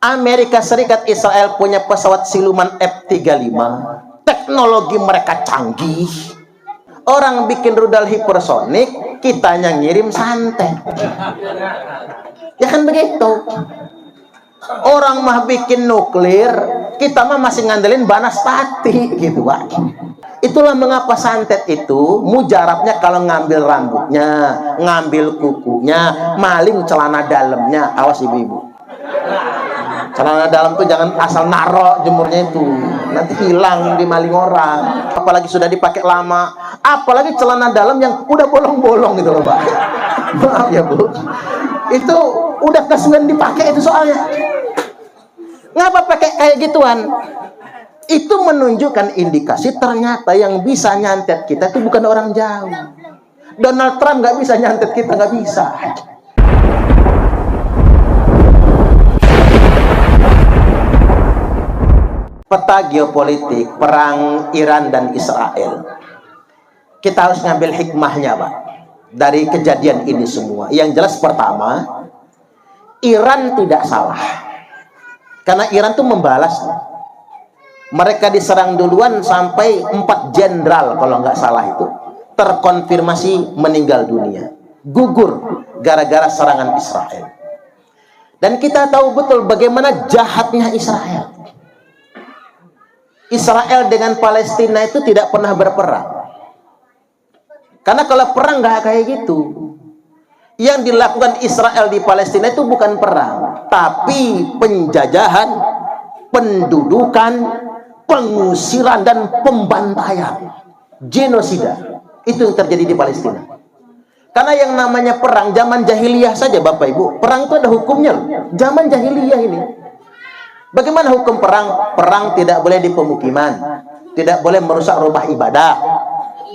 Amerika Serikat Israel punya pesawat siluman F-35. Teknologi mereka canggih. Orang bikin rudal hipersonik, kitanya ngirim santet. Ya kan begitu. Orang mah bikin nuklir, kita mah masih ngandelin banaspati gitu, Pak. Itulah mengapa santet itu mujarabnya kalau ngambil rambutnya, ngambil kukunya, maling celana dalamnya. Awas ibu-ibu. Celana dalam tuh jangan asal naro jemurnya itu, nanti hilang dimaling orang. Apalagi sudah dipakai lama, apalagi celana dalam yang udah bolong-bolong gitu loh, Pak. Maaf ya Bu, itu udah kesuwen dipakai itu soalnya. Ngapa pakai kayak gituan? Itu menunjukkan indikasi ternyata yang bisa nyantet kita itu bukan orang jauh. Donald Trump nggak bisa nyantet kita, nggak bisa. Peta geopolitik perang Iran dan Israel, kita harus ngambil hikmahnya, Pak, dari kejadian ini semua. Yang jelas pertama, Iran tidak salah, karena Iran tuh membalas. Mereka diserang duluan sampai 4 jenderal kalau nggak salah itu terkonfirmasi meninggal dunia, gugur gara-gara serangan Israel. Dan kita tahu betul bagaimana jahatnya Israel. Israel dengan Palestina itu tidak pernah berperang. Karena kalau perang nggak kayak gitu. Yang dilakukan Israel di Palestina itu bukan perang, tapi penjajahan, pendudukan, pengusiran dan pembantaian, genosida. Itu yang terjadi di Palestina. Karena yang namanya perang zaman jahiliyah saja, Bapak Ibu, perang itu ada hukumnya. Zaman jahiliyah ini. Bagaimana hukum perang? Perang tidak boleh di pemukiman, tidak boleh merusak rumah ibadah,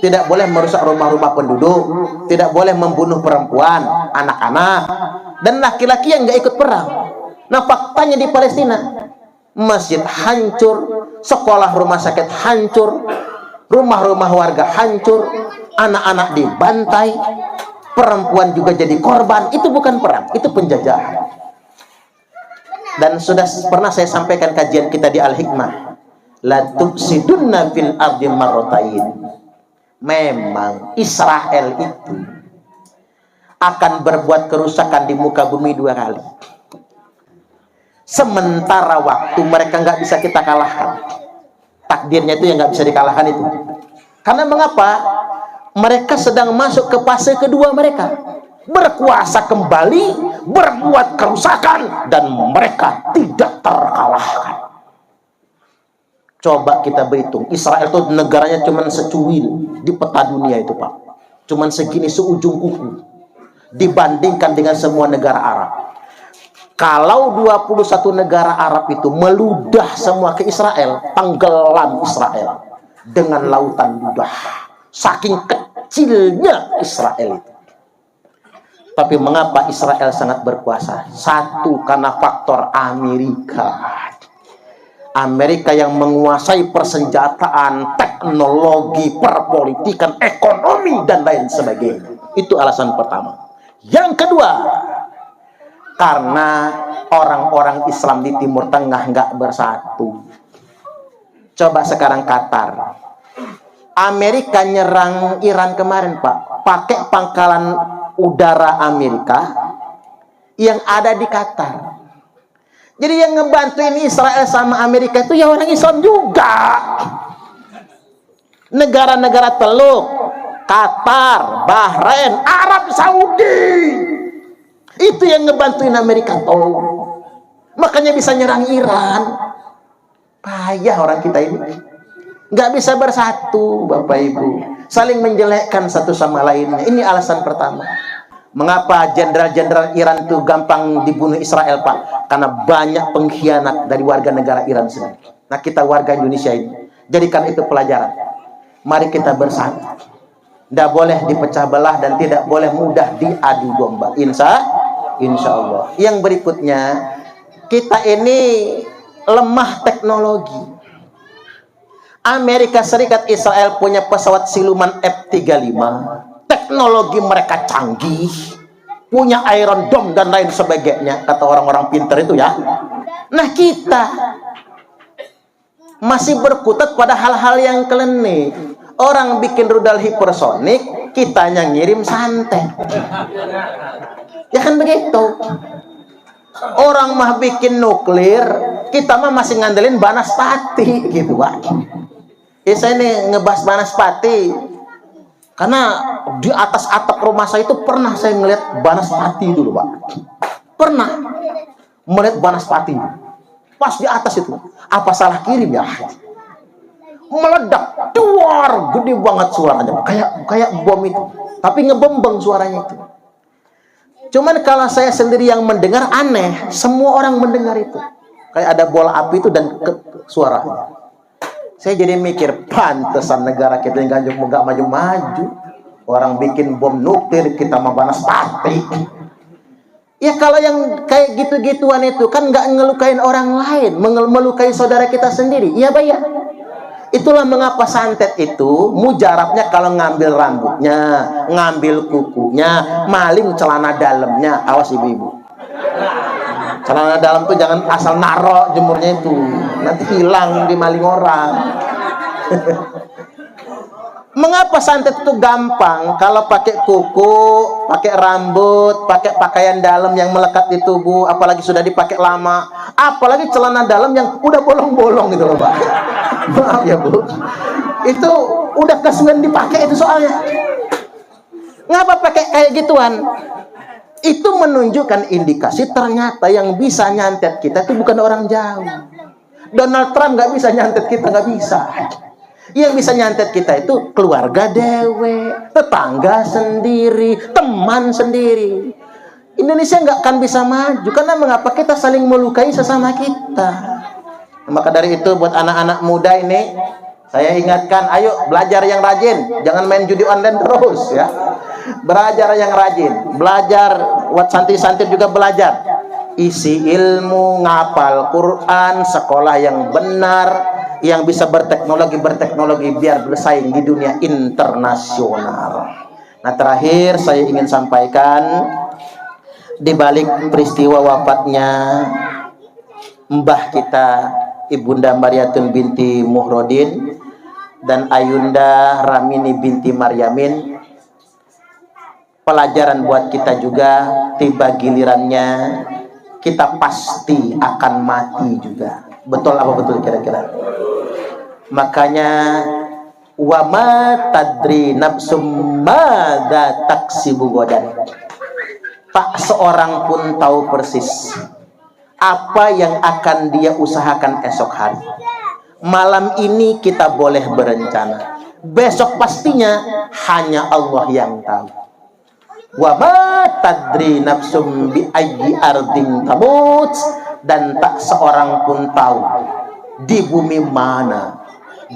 tidak boleh merusak rumah-rumah penduduk, tidak boleh membunuh perempuan, anak-anak, dan laki-laki yang nggak ikut perang. Nah, faktanya di Palestina, masjid hancur, sekolah rumah sakit hancur, rumah-rumah warga hancur, anak-anak dibantai, perempuan juga jadi korban. Itu bukan perang, itu penjajahan. Dan sudah pernah saya sampaikan kajian kita di Al-Hikmah, la tufsidunna fil ardi marratain. Memang Israel itu akan berbuat kerusakan di muka bumi 2 kali. Sementara waktu mereka nggak bisa kita kalahkan. Takdirnya itu yang nggak bisa dikalahkan itu. Karena mengapa? Mereka sedang masuk ke fase kedua mereka. Berkuasa kembali, berbuat kerusakan, dan mereka tidak terkalahkan. Coba kita berhitung, Israel itu negaranya cuma secuil di peta dunia itu, Pak. Cuma segini seujung kuku dibandingkan dengan semua negara Arab. Kalau 21 negara Arab itu meludah semua ke Israel, tenggelam Israel dengan lautan ludah. Saking kecilnya Israel itu. Tapi mengapa Israel sangat berkuasa? Satu, karena faktor Amerika. Amerika yang menguasai persenjataan, teknologi, perpolitikan, ekonomi, dan lain sebagainya. Itu alasan pertama. Yang kedua, karena orang-orang Islam di Timur Tengah nggak bersatu. Coba sekarang Qatar. Amerika nyerang Iran kemarin, Pak, pakai pangkalan udara Amerika yang ada di Qatar. Jadi yang ngebantu ini Israel sama Amerika itu ya orang Islam juga. Negara-negara Teluk, Qatar, Bahrain, Arab Saudi, itu yang ngebantuin Amerika tuh. Makanya bisa nyerang Iran. Payah orang kita ini. Nggak bisa bersatu, Bapak Ibu. Saling menjelekkan satu sama lainnya. Ini alasan pertama. Mengapa jenderal-jenderal Iran itu gampang dibunuh Israel, Pak? Karena banyak pengkhianat dari warga negara Iran sendiri. Nah, kita warga Indonesia ini, jadikan itu pelajaran. Mari kita bersatu. Tidak boleh dipecah belah dan tidak boleh mudah diadu domba. Insya Allah. Yang berikutnya, kita ini lemah teknologi. Amerika Serikat Israel punya pesawat siluman F-35. Teknologi mereka canggih, punya Iron Dome dan lain sebagainya, kata orang-orang pintar itu ya. Nah kita masih berkutat pada hal-hal yang klinik. Orang bikin rudal hipersonik, kitanya ngirim santet. Ya kan begitu. Orang mah bikin nuklir, kita mah masih ngandelin banaspati gitu, Pak. Saya ini ngebahas banaspati karena di atas atap rumah saya itu pernah saya ngeliat banaspati dulu, Pak. Pernah melihat banaspati pas di atas itu. Apa salah kirim ya? Meledak, duar, gede banget suaranya, kayak bom itu, tapi ngebembeng suaranya itu. Cuman kalau saya sendiri yang mendengar aneh, semua orang mendengar itu. Kayak ada bola api itu dan suaranya. Saya jadi mikir, pantesan negara kita yang nggak maju-maju. Orang bikin bom nuklir, kita mah banaspati. Ya kalau yang kayak gitu-gituan itu kan nggak ngelukain orang lain, melukai saudara kita sendiri. Iya, Pak ya. Itulah mengapa santet itu mujarabnya kalau ngambil rambutnya, ngambil kukunya, maling celana dalamnya. Awas ibu-ibu. Celana dalam tuh jangan asal naro jemurnya itu. Nanti hilang dimaling orang. Mengapa santet itu gampang? Kalau pakai kuku, pakai rambut, pakai pakaian dalam yang melekat di tubuh, apalagi sudah dipakai lama, apalagi celana dalam yang udah bolong-bolong gitu loh, Pak. Maaf ya, Bu. Itu udah kesuwen dipakai itu soalnya. Ngapa pakai kayak gituan? Itu menunjukkan indikasi ternyata yang bisa nyantet kita itu bukan orang jauh. Donald Trump nggak bisa nyantet kita, nggak bisa. Yang bisa nyantet kita itu keluarga dewe, tetangga sendiri, teman sendiri. Indonesia nggak akan bisa maju karena mengapa kita saling melukai sesama kita. Maka dari itu buat anak-anak muda ini saya ingatkan, ayo belajar yang rajin, jangan main judi online terus ya. Belajar yang rajin, belajar, buat santri-santri juga belajar. Isi ilmu, ngapal Quran, sekolah yang benar, yang bisa berteknologi biar bersaing di dunia internasional. Nah, terakhir saya ingin sampaikan, di balik peristiwa wafatnya mbah kita Ibunda Mariatun binti Muhrodin dan Ayunda Ramini binti Maryamin, pelajaran buat kita juga, tiba gilirannya kita pasti akan mati juga. Betul apa betul kira-kira? Makanya wa ma tadri nafsum madza taksibu godan. Tak seorang pun tahu persis apa yang akan dia usahakan esok hari. Malam ini kita boleh berencana, besok pastinya hanya Allah yang tahu. Wa ma tadri nafsum bi ayyi ardin tamut, dan tak seorang pun tahu di bumi mana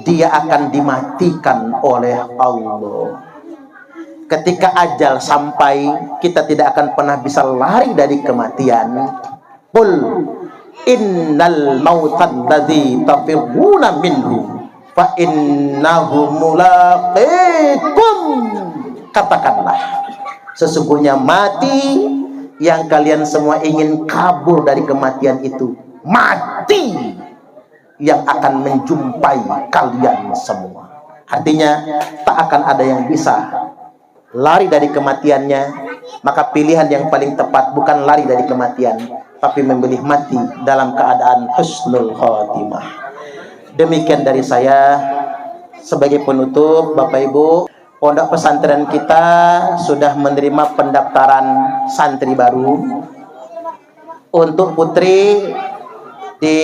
dia akan dimatikan oleh Allah. Ketika ajal sampai, kita tidak akan pernah bisa lari dari kematian. Qul innal mautal ladzi tafirruna minhu fa innahu mulaqikum. Katakanlah, sesungguhnya mati yang kalian semua ingin kabur dari kematian itu, mati yang akan menjumpai kalian semua. Artinya tak akan ada yang bisa lari dari kematiannya. Maka pilihan yang paling tepat bukan lari dari kematian, tapi memilih mati dalam keadaan husnul khotimah. Demikian dari saya. Sebagai penutup, Bapak Ibu, pondok pesantren kita sudah menerima pendaftaran santri baru untuk putri di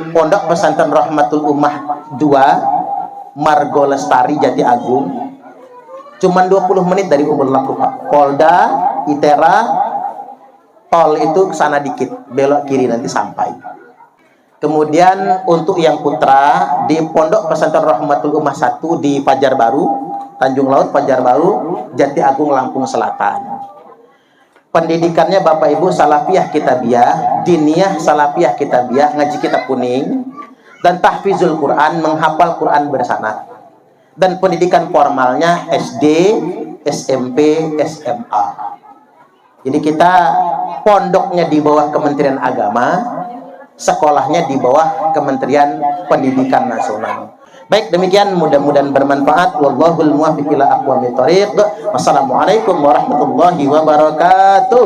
Pondok Pesantren Rahmatul Ummah 2 Margo Lestari Jati Agung. Cuman 20 menit dari Umur Laku, Pak. Polda, ITERA, tol itu kesana dikit, belok kiri nanti sampai. Kemudian untuk yang putra di Pondok Pesantren Rahmatul Ummah 1 di Pajar Baru, Tanjung Laut, Pajar Baru, Jati Agung, Lampung Selatan. Pendidikannya Bapak Ibu Salafiyah Kitabiyah, Diniyah Salafiyah Kitabiyah, ngaji kitab kuning, dan tahfizul Quran, menghafal Quran bersanad. Dan pendidikan formalnya SD, SMP, SMA. Jadi kita pondoknya di bawah Kementerian Agama, sekolahnya di bawah Kementerian Pendidikan Nasional. Baik, demikian, mudah-mudahan bermanfaat. Wallahul muwaffiq ila aqwamit thoriq. Wassalamualaikum warahmatullahi wabarakatuh.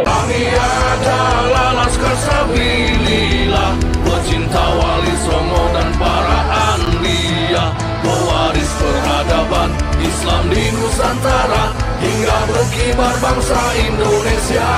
Kami adalah Laskar Sabilillah, pecinta Wali Songo dan para anbiya, pewaris peradaban Islam di Nusantara hingga berkibar bangsa Indonesia.